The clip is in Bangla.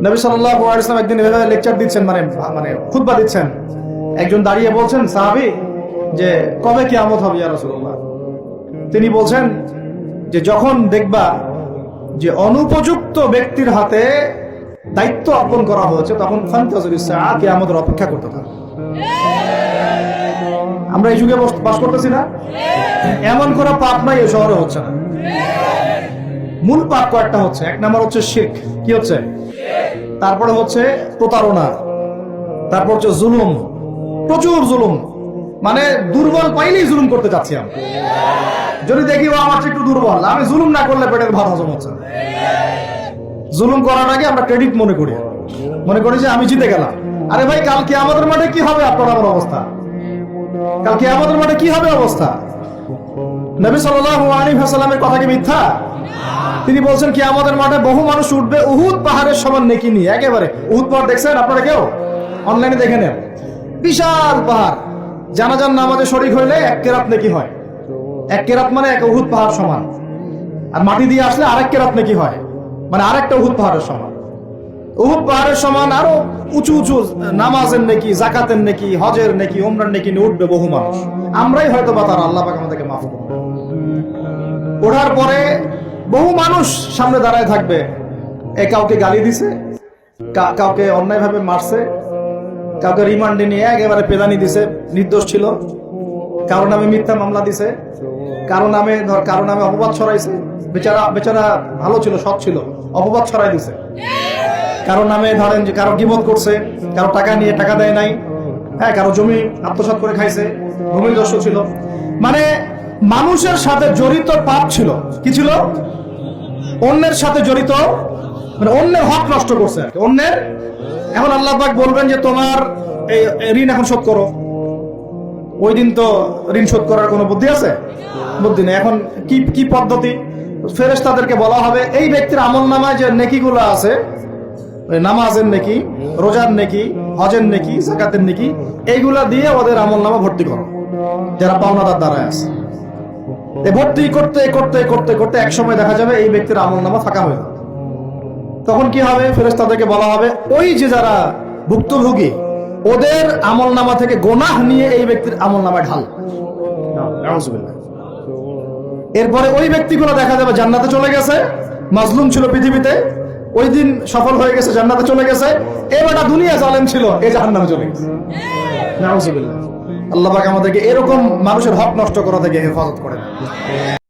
নবী সাল্লাল্লাহু আলাইহি ওয়াসাল্লাম একদিন এভাবে লেকচার দিচ্ছেন, মানে খুতবা দিচ্ছেন। একজন দাঁড়িয়ে বলছেন, সাহাবী, যে কবে কিয়ামত হবে ইয়া রাসূলুল্লাহ? তিনি বলছেন যে যখন দেখবা যে অনুপযুক্ত ব্যক্তির হাতে দায়িত্ব অর্পণ করা হয়েছে, তখন ফান্তাযিরুস সাআ, কিয়ামতের অপেক্ষা করতে থাকো। আমরা এই যুগে বাস করতেছি না? এমন কোনো পাপ নাই এই শহরে হচ্ছে না। মূল পাপ কয়েকটা হচ্ছে। এক নাম্বার হচ্ছে শিরক। কি হচ্ছে? তারপরে হচ্ছে প্রতারণা, তারপর হচ্ছে জুলুম, প্রচুর জুলুম। মানে দুর্বল পাইলেই জুলুম করতে চাচ্ছি আমি। যদি দেখি ও আমার চেয়ে একটু দুর্বল, আমি জুলুম না করলে পেটের ভাত হজম হচ্ছে না। জুলুম করাটাকে আমরা ক্রেডিট মনে করি যে আমি জিতে গেলাম। আরে ভাই, কালকে আমাদের মাঠে কি হবে আপনার আমার অবস্থা? কালকে আমাদের মাঠে কি হবে অবস্থা? নবী সাল্লাল্লাহু আলাইহি ওয়াসাল্লামের কথা কি মিথ্যা? তিনি বলছেন কি আমাদের মাঠে বহু মানুষ উঠবে উহুদ পাহাড়ের সমান নেকি নিয়ে। একেবারে উহুদ পাহাড় দেখছেন আপনারা? কেউ অনলাইনে দেখে নেন। বিশাল পাহাড়। জানাজার নামাজে শরীক হইলে 1 কেরাত নেকি হয়। 1 কেরাত মানে 1 উহুদ পাহাড় সমান। আর মাটি দিয়ে আসলে আরেক কেরাত নেকি হয়, মানে আরেকটা উহুদ পাহাড়ের সমান। উহুদ পাহাড়ের সমান আরো উঁচু উঁচু নামাজের নেকি, যাকাতের নেকি, হজের নেকি, উমরার নেকি নিয়ে উঠবে বহু মানুষ। আমরাই হয়তো বা তারা, আল্লাহ পাক আমাদেরকে মাফ করবে। ওঠার পরে বহু মানুষ সামনে দাঁড়ায় থাকবে। কাউকে গালি দিছে, কাউকে অন্যায়ভাবে মারছে, কাউকে রিমান্ডে নিয়ে একেবারে পেদানি দিছে, নির্দোষ ছিল। কারো নামে মিথ্যা মামলা দিছে, কারো নামে অপবাদ ছড়াইছে। বেচারা ভালো ছিল, সৎ ছিল, অপবাদ ছড়াই দিছে। কারো নামে ধরেন যে কারো গীবত করছে, কারো টাকা নিয়ে টাকা দেয় নাই, হ্যাঁ, কারো জমি আত্মসাৎ করে খাইছে, ভূমিদস্যু ছিল। মানে মানুষের সাথে জড়িত পাপ ছিল। কি ছিল? অন্যের সাথে জড়িত, মানে অন্যের হক নষ্ট করছে অন্যের। এখন আল্লাহ পাক বলবেন যে তোমার এই ঋণ এখন শোধ করো। ওই দিন তো ঋণ শোধ করার কোনো বুদ্ধি আছে? বুদ্ধি নেই। এখন কি পদ্ধতি? ফেরেশতাদেরকে বলা হবে এই ব্যক্তির আমলনামায় যে নেকিগুলো আছে, নামাজের নেকি, রোজার নেকি, হজের নেকি, যাকাতের নেকি, এইগুলা দিয়ে ওদের আমলনামা ভর্তি করো, যারা পাওনাদার দাঁড়ায় আছে। ভর্তি করতে করতে করতে করতে এক সময় দেখা যাবে এই ব্যক্তির আমলনামা ফাঁকা হয়ে যাবে। তখন কি হবে? ফেরেশতাদেরকে বলা হবে ওই যে যারা ভুক্তভোগী, ওদের আমলনামা থেকে গোনাহ নিয়ে এই ব্যক্তির আমলনামায় ঢাল। এরপরে ওই ব্যক্তিগুলো দেখা যাবে জান্নাতে চলে গেছে। মাজলুম ছিল পৃথিবীতে, ওই দিন সফল হয়ে গেছে, জান্নাতে চলে গেছে। এবারটা দুনিয়া জালেম ছিল, এই জাহান্নামে চলে গেছে। নাউজুবিল্লাহ। আল্লাহ পাক আমাদেরকে এরকম মানুষের হক নষ্ট করা থেকে হেফাজত করেন।